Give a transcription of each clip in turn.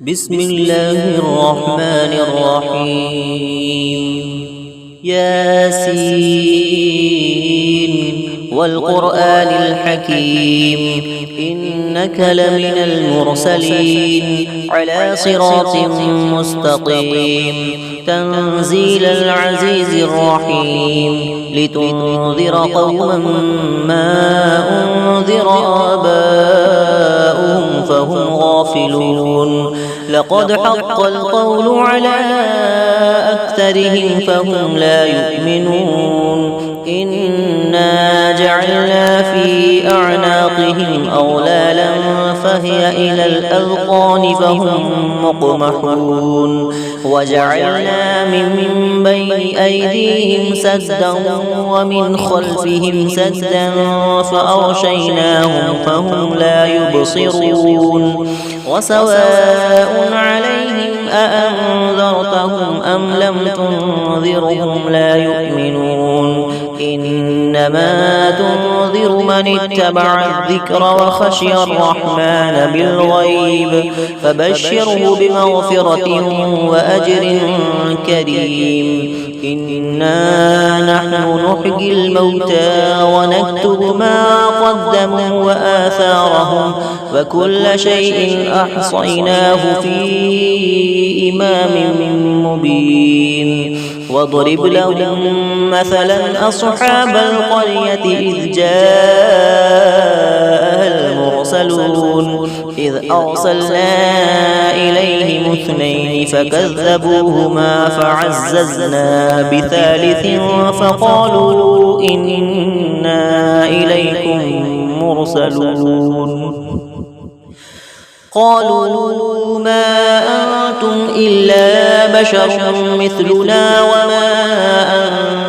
بسم الله الرحمن الرحيم ياسين والقرآن الحكيم إنك لمن المرسلين على صراط مستقيم تنزيل العزيز الرحيم لتنذر قوما ما أنذر آباؤهم فهم غافلون لقد حق القول على أكثرهم فهم لا يؤمنون إنا جعلنا في أعناقهم أغلالا فهي إلى الأذقان فهم مقمحون وجعلنا من بين أيديهم سدا ومن خلفهم سدا فأغشيناهم فهم لا يبصرون وسواء عليهم أأنذرتهم أم لم تنذرهم لا يؤمنون إنما تنذر من اتبع الذكر وخشي الرحمن بالغيب فبشره بمغفرة وأجر كريم إنا نحن نحيي الموتى ونكتب ما قدموا وآثارهم وكل شيء أحصيناه في إمام مبين واضرب لهم مثلا أصحاب القرية إذ جاءها المرسلون إذ أرسلنا إليهم اثنين فكذبوهما فعززنا بثالث فقالوا إنا إليكم مرسلون قالوا ما أنتم إلا بشر مثلنا وما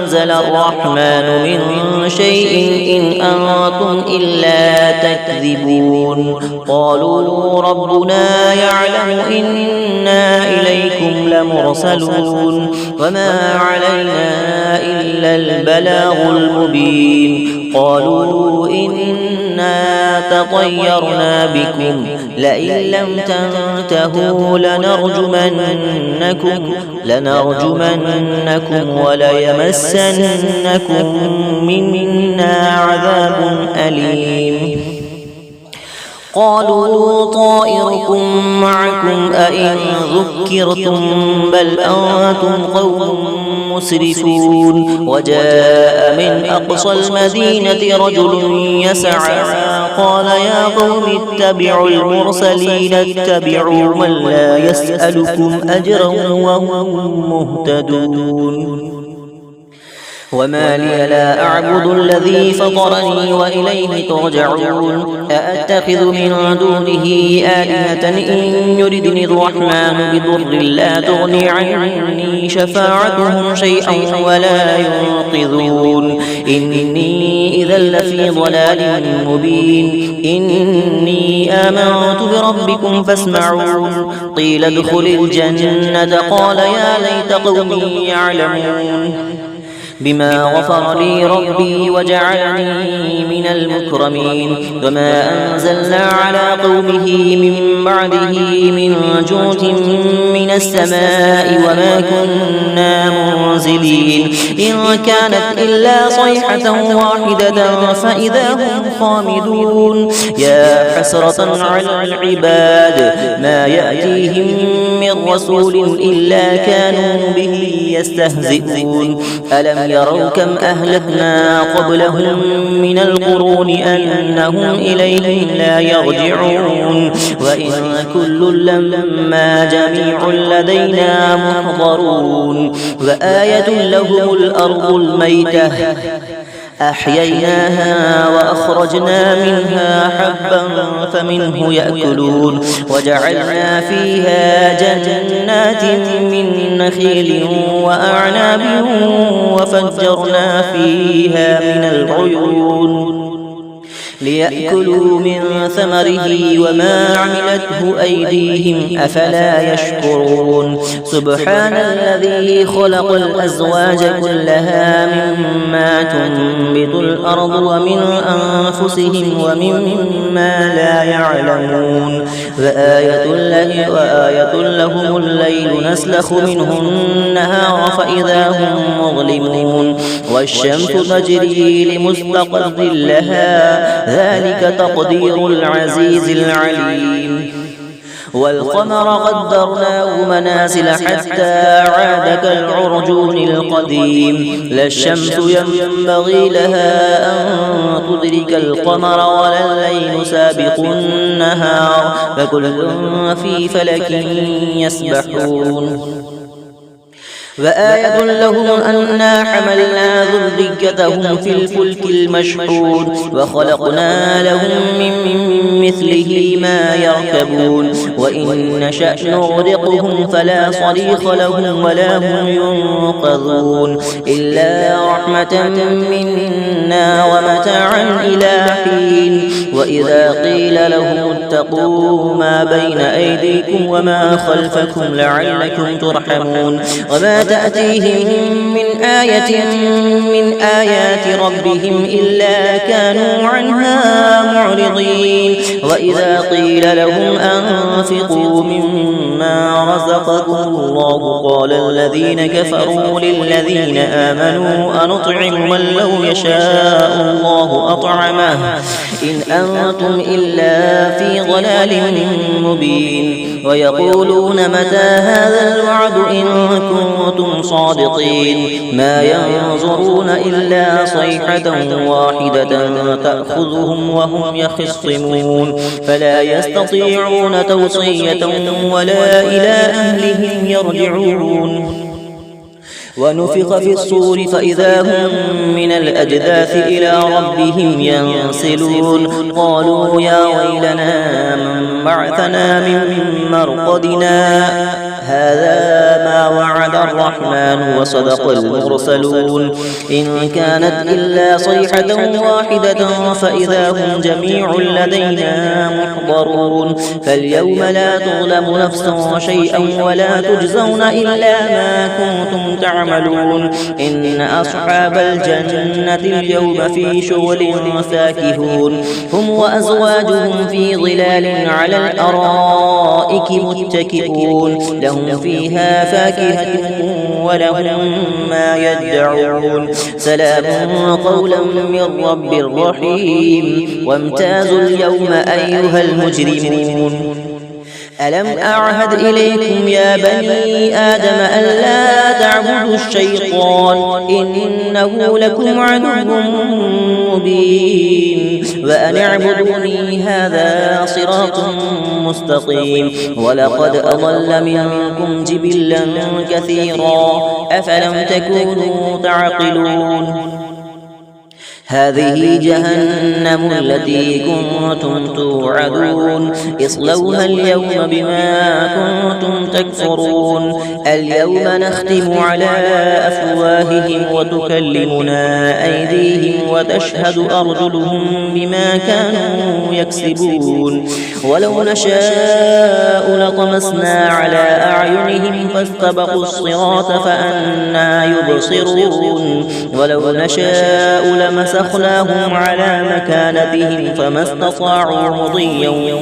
أنزل الرحمن من شيء إن أنتم إلا تكذبون قالوا ربنا يعلم إنا إليكم لمرسلون وما علينا إلا البلاغ المبين قالوا إنا تطيرنا بكم لئن لم تنتهوا لنرجمنكم وليمسنكم منا عذاب أليم قالوا طائركم معكم أئن ذكرتم بل أنتم قوم مسرفون وجاء من أقصى المدينة رجل يسعى قال يا قوم اتبعوا المرسلين اتبعوا من لا يسألكم أجرا وهم مهتدون وما لي لا أعبد الذي فطرني وإليه ترجعون أأتخذ من دونه آلهة إن يردني الرحمن بضر لا تغني عني شفاعتهم شيئا ولا ينقذون إني إذا لفي ضلال مبين إني آمنت بربكم فاسمعون قيل ادخل الجنة قال يا ليت قومي يعلمون بما غفر لي ربي وجعلني من المكرمين وما أنزلنا على قومه من بعده من جود من السماء وما كنا منزلين إن كانت إلا صيحة واحدة فإذا هم خامدون يا حسرة على العباد ما يأتيهم من رسول إلا كانوا به يستهزئون ألم يروا كم أهلكنا قبلهم من القرون أنهم إليهم لا يرجعون وإن كل لما جميع لدينا محضرون وآية لهم الأرض الميتة أحييناها وأخرجنا منها حبا فمنه يأكلون وجعلنا فيها جنات من نخيل وأعناب وفجرنا فيها من العيون ليأكلوا من ثمره وما عملته أيديهم أفلا يشكرون سبحان الذي خلق الأزواج كلها مما تنبت الأرض ومن أنفسهم ومما لا يعلمون وآية لهم الليل نسلخ منه النهار فإذا هم مظلمون والشمس تجري لمستقر لها ذلك تقدير العزيز العليم والقمر قدرناه منازل حتى عاد كالعرجون القديم لا الشمس ينبغي لها أن تدرك القمر ولا الليل سابق النهار فكل في فلك يسبحون وآية لهم أنا حملنا ذريتهم في الفلك المشحون وخلقنا لهم من مثله ما يركبون وإن نشأ نغرقهم فلا صريخ لهم ولا هم ينقذون إلا رحمة منا ومتاعا إلى حين وإذا قيل لهم اتقوا ما بين أيديكم وما خلفكم لعلكم ترحمون وما تأتيهم من آية من آيات ربهم إلا كانوا عنها معرضين وإذا قيل لهم أنفقوا مما رزقكم الله قال الذين كفروا للذين آمنوا أنطعم من لو يشاء الله أطعمه إن أنتم إلا في ضلال مبين ويقولون متى هذا الوعد إن كنتم صادقين ما ينظرون إلا صيحة واحدة تأخذهم وهم يخصمون فلا يستطيعون توصية ولا إلى أهلهم يرجعون ونفخ في الصور فإذا هم من الأجداث إلى ربهم ينسلون قالوا يا ويلنا من بعثنا من مرقدنا هذا ما وعد الرحمن وصدق المرسلون إن كانت إلا صيحة واحدة فإذا هم جميع لدينا محضرون فاليوم لا تظلم نفس شيئا ولا تجزون إلا ما كنتم تعملون إن أصحاب الجنة اليوم في شغل فاكهون هم وأزواجهم في ظلال على الأرائك متكئون لهم فيها فاكهة ولهم ما يدعون سلام قولا من رب رحيم وامتازوا اليوم أيها المجرمون ألم أعهد إليكم يا بني آدم ألا تعبدوا الشيطان إنه لكم عدو مبين وأن اعبدوني هذا صراط مستقيم ولقد أضل منكم جبلا كثيرا أفلم تكونوا تعقلون هذه جهنم التي كنتم توعدون اصلوها اليوم بما كنتم تكفرون اليوم نختم على أفواههم وتكلمنا أيديهم وتشهد أرجلهم بما كانوا يكسبون ولو نشاء لطمسنا على أعينهم فاستبقوا الصراط فأنى يبصرون ولو نشاء لمسخناهم على مكانتهم فما استطاعوا مضيا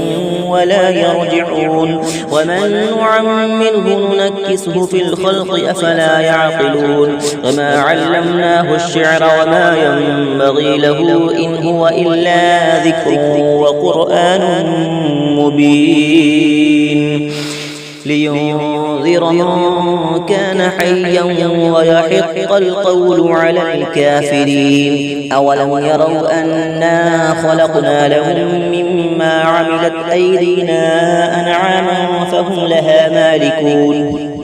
ولا يرجعون ومن نعمره ننكسه في الخلق أفلا يعقلون وما علمناه الشعر وما ينبغي له إن هو إلا ذكر وقرآن مبين لينذر من كان حيا ويحق القول على الكافرين أولم يروا أنا خلقنا لهم مما عملت أيدينا أنعاما فهم لها مالكون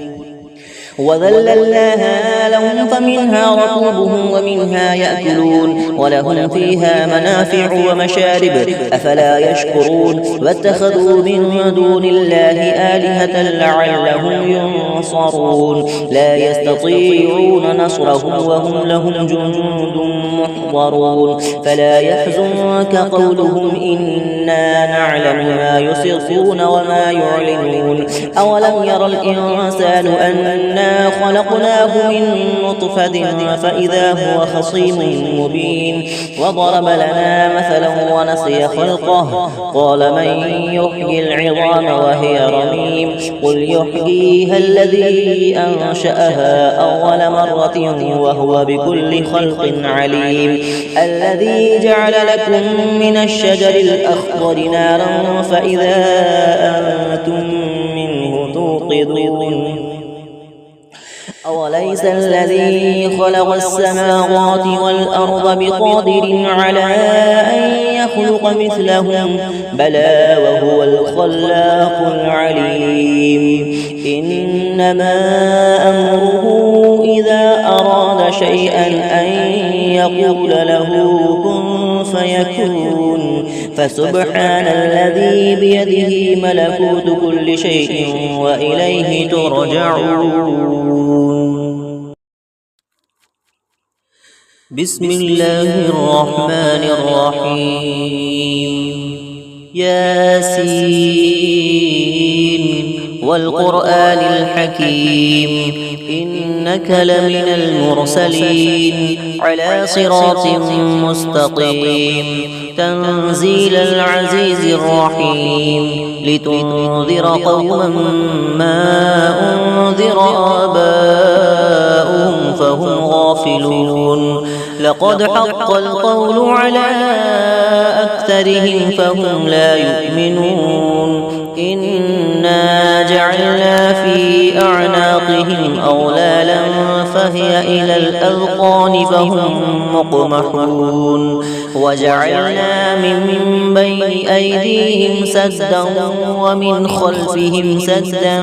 وذللناها لهم فمنها ركوبهم ومنها يأكلون ولهم فيها منافع ومشارب أفلا يشكرون واتخذوا من دون الله آلهة لعلهم ينصرون لا يستطيعون نصرهم وهم لهم جند محضرون فلا يحزنك قولهم إنا نعلم ما يسرون وما يعلنون أولم ير الإنسان أنا خلقناه من نطفة فإذا هو خصيم مبين وضرب لنا مثلا ونسي خلقه قال من يحيي العظام وهي رميم قل يحييها الذي أنشأها أول مرة وهو بكل خلق عليم الذي جعل لكم من الشجر الأخضر نارا فإذا أنتم منه توقدون أوليس الذي خلق السماوات والأرض بقادر على أن يخلق مثلهم بلى وهو الخلاق العليم إنما أمره إذا أراد شيئا أن يقول له كن فيكون فسبحان الذي بيده ملكوت كل شيء وإليه ترجعون بسم الله الرحمن الرحيم ياسين والقرآن الحكيم إنك لمن المرسلين على صراط مستقيم تنزيل العزيز الرحيم لتنذر قوما ما أنذر آباؤهم فهم غافلون لقد حق القول على أكثرهم فهم لا يؤمنون إنا جعلنا في أعناقهم أغلالا فهي إلى الأذقان فهم مقمحون وجعلنا من بين أيديهم سدا ومن خلفهم سدا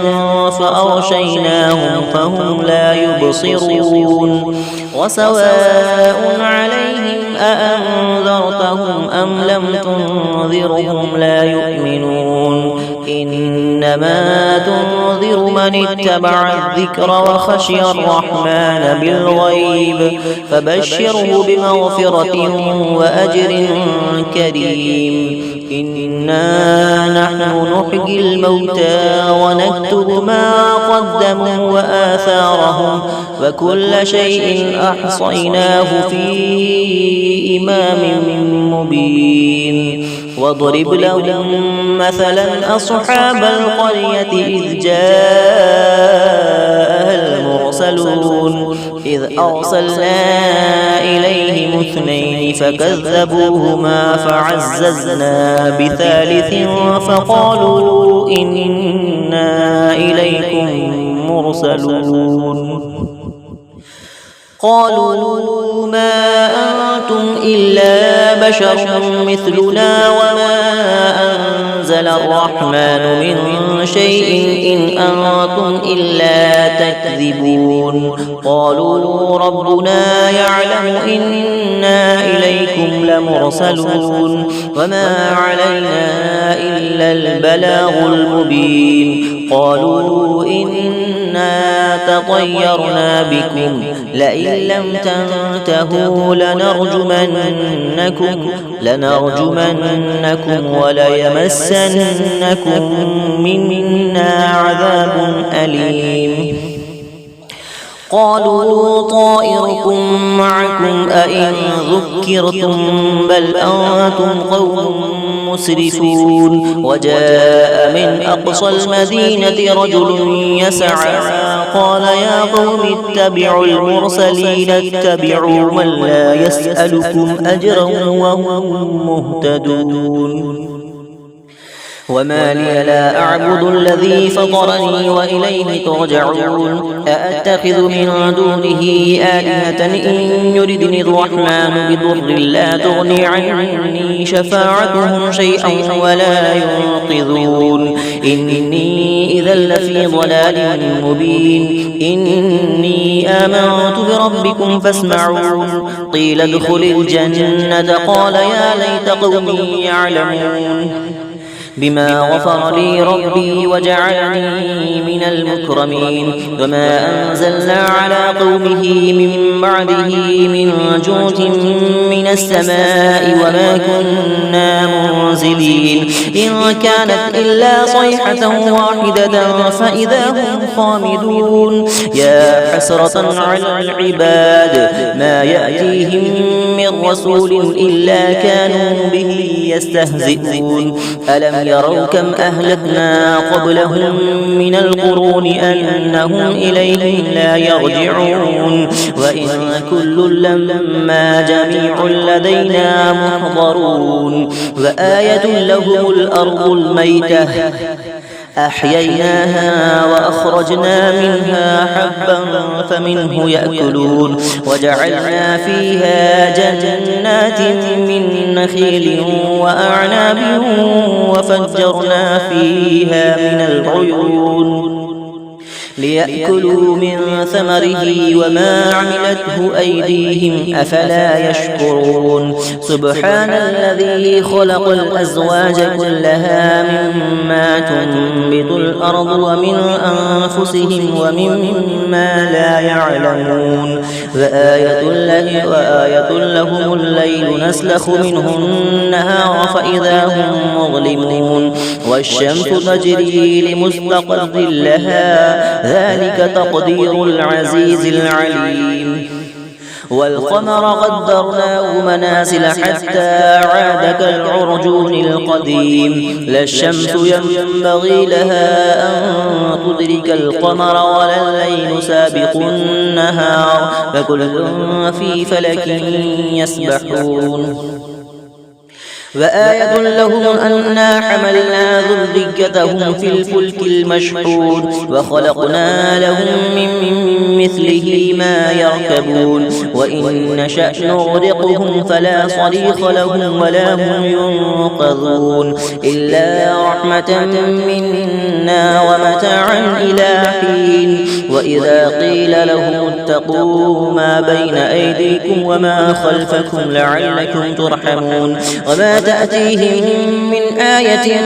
فأغشيناهم فهم لا يبصرون وسواء عليهم أأنذرتهم أم لم تنذرهم لا يؤمنون إنما تنذر من اتبع الذكر وخشي الرحمن بالغيب فبشره بمغفرة وأجر كريم إنا نحن نحيي الموتى ونكتب ما قدموا وآثارهم وكل شيء أحصيناه في إمام مبين واضرب لهم مثلا أصحاب القرية إذ جاءها المرسلون إذ أرسلنا إليهم اثنين فكذبوهما فعززنا بثالث فقالوا إنا إليكم مرسلون قالوا ما أنتم إلا بشر مثلنا وما أنزل الرحمن من شيء إن أنتم إلا تكذبون قالوا ربنا يعلم إنا إليكم لمرسلون وما علينا إلا البلاغ المبين قالوا إنا تطيرنا بكم لئن لم تنتهوا لنرجمنكم وليمسنكم منا عذاب أليم قالوا طائركم معكم أئن ذكرتم بل أنتم قوم مسرفون وجاء من أقصى المدينة رجل يسعى قال يا قوم اتبعوا المرسلين اتبعوا من لا يسألكم أجرا وهم مهتدون وما لي لا أعبد الذي فطرني وإليه ترجعون أأتخذ من دونه آلهة إن يردني الرحمن بضر لا تغني عني شفاعتهم شيئا ولا ينقذون إني إذا لفي ضلال مبين إني آمنت بربكم فاسمعون قيل ادخل الجنة قال يا ليت قومي يعلمون بما غفر لي ربي وجعلني من المكرمين وما أنزلنا على قومه من بعده من جود من السماء وما كنا منزلين إن كانت إلا صيحة واحدة فإذا هم خامدون يا حسرة على العباد ما يأتيهم من رسول إلا كانوا به يستهزئون ألم يروا كم أهلكنا قبلهم من القرون أنهم إليهم لا يرجعون وإن كل لما جميع لدينا محضرون وآية لهم الأرض الميتة أحييناها وأخرجنا منها حبا فمنه يأكلون وجعلنا فيها جنات من نخيل وأعناب وفجرنا فيها من العيون ليأكلوا من ثمره وما عملته أيديهم أفلا يشكرون سبحان الذي خلق الأزواج كلها مما تنبت الأرض ومن أنفسهم ومما لا يعلمون وآية لهم الليل نسلخ منه النهار فإذا هم مظلمون والشمس تجري لمستقر لها ذلك تقدير العزيز العليم والقمر قدرناه منازل حتى عاد كالعرجون القديم لا الشمس ينبغي لها أن تدرك القمر ولا الليل سابق النهار فكل في فلك يسبحون وآية لهم أنا حملنا ذريتهم في الفلك المشحون وخلقنا لهم من مثله ما يركبون وإن نشأ نغرقهم فلا صريخ لهم ولا هم ينقذون إلا رحمة منا ومتاعا إلى حين وإذا قيل لهم اتقوا ما بين أيديكم وما خلفكم لعلكم ترحمون وما تأتيهم من آية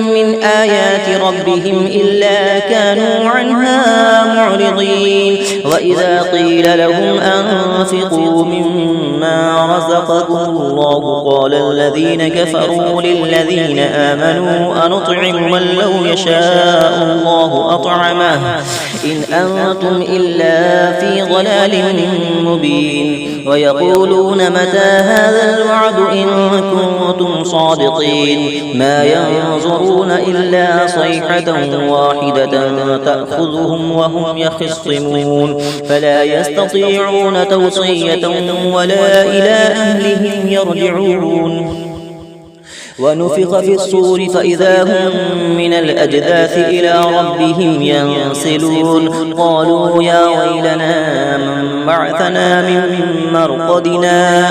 من آيات ربهم إلا كانوا عنها معرضين وإذا قيل لهم أنفقوا مما رزقكم الله قال الذين كفروا للذين آمنوا أنطعم من لو يشاء الله أطعمه إن أنتم إلا في ضلال مبين ويقولون متى هذا الوعد إن كنتم صادقين ما ينظرون إلا صيحة واحدة تأخذهم وهم يخصمون فلا يستطيعون توصية ولا إلى أهلهم يرجعون ونفخ في الصور فإذا هم من الأجداث إلى ربهم ينسلون قالوا يا ويلنا من بعثنا من مرقدنا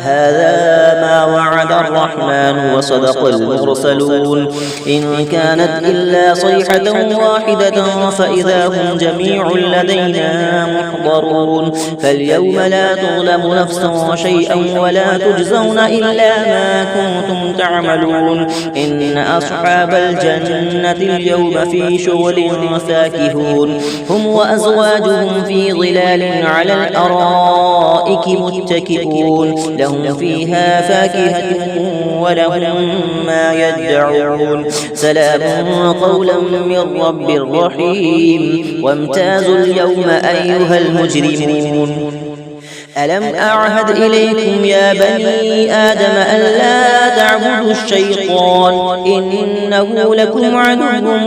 هذا ما وعد الرحمن وصدق المرسلون إن كانت إلا صيحة واحدة فإذا هم جميع لدينا محضرون فاليوم لا تظلم نفس شيئا ولا تجزون إلا ما كنتم تعملون إن أصحاب الجنة اليوم في شغل فاكهون هم وأزواجهم في ظلال على الأرائك متكئون لهم فيها فاكهة ولهم ما يدعون سلام قولا من رب رحيم وامتازوا اليوم أيها المجرمون ألم أعهد إليكم يا بني آدم ألا تعبدوا الشيطان إنه لكم عدو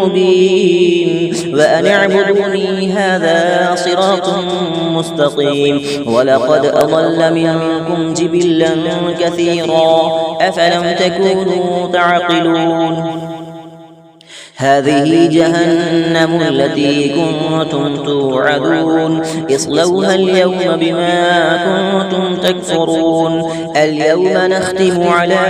مبين وأن اعبدوني هذا صراط مستقيم ولقد أضل منكم جبلا كثيرا أفلم تكونوا تعقلون هذه جهنم التي كنتم توعدون اصلوها اليوم بما كنتم تكفرون اليوم نختم على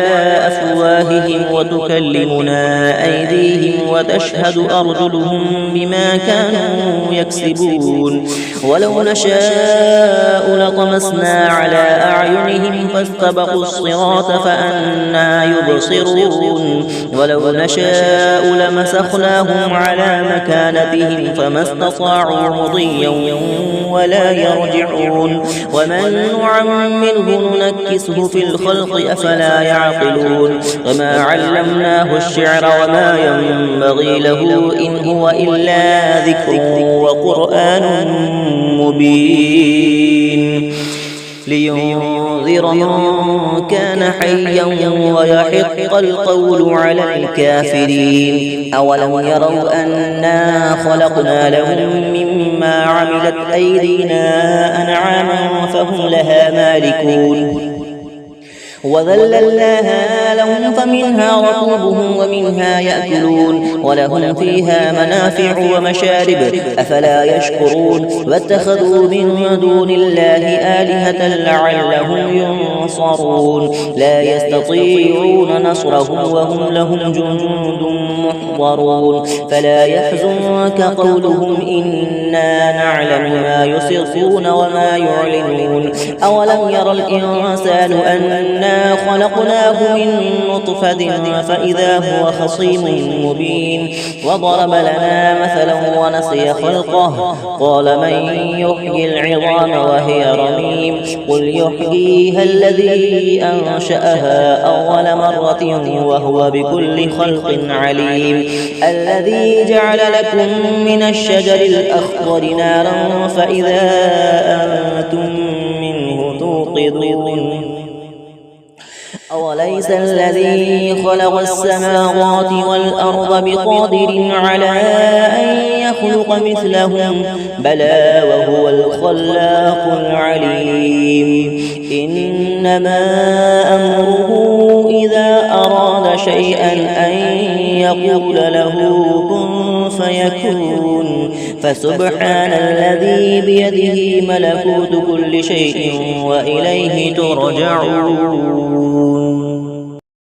أفواههم وتكلمنا أيديهم وتشهد أرجلهم بما كانوا يكسبون ولو نشاء لطمسنا على أعينهم فاستبقوا الصراط فأنى يبصرون ولو نشاء لمسخناهم على مكانتهم فما استطاعوا مضيا ولا يرجعون ومن نعمره ننكسه في الخلق أفلا يعقلون وما علمناه الشعر وما ينبغي له إن هو إلا ذكر وقرآن مبين لينذر من كان حيا ويحق القول على الكافرين أولم يروا أنا خلقنا لهم مما عملت أيدينا أنعاما فهم لها مالكون وذللناها لهم فمنها ركوبهم ومنها يأكلون ولهم فيها منافع ومشارب أفلا يشكرون واتخذوا من دون الله آلهة لعلهم ينصرون لا يستطيعون نصرهم وهم لهم جند محضرون فلا يحزنك قولهم إنا نعلم ما يسرون وما يعلنون أولم يرى الإنسان أنا خلقناه من نطفة فإذا هو خصيم مبين وضرب لنا مثلا ونسي خلقه قال من يحيي العظام وهي رميم قل يحييها الذي أنشأها أول مرة وهو بكل خلق عليم الذي جعل لكم من الشجر الأخضر نارا فإذا أنتم منه توقدون أوليس الذي خلق السماوات والأرض بقادر على أن يخلق مثلهم بلى وهو الخلاق العليم إنما أمره إذا أراد شيئا أن يقول له كن فيكون فسبحان الذي بيده ملكوت كل شيء وإليه ترجعون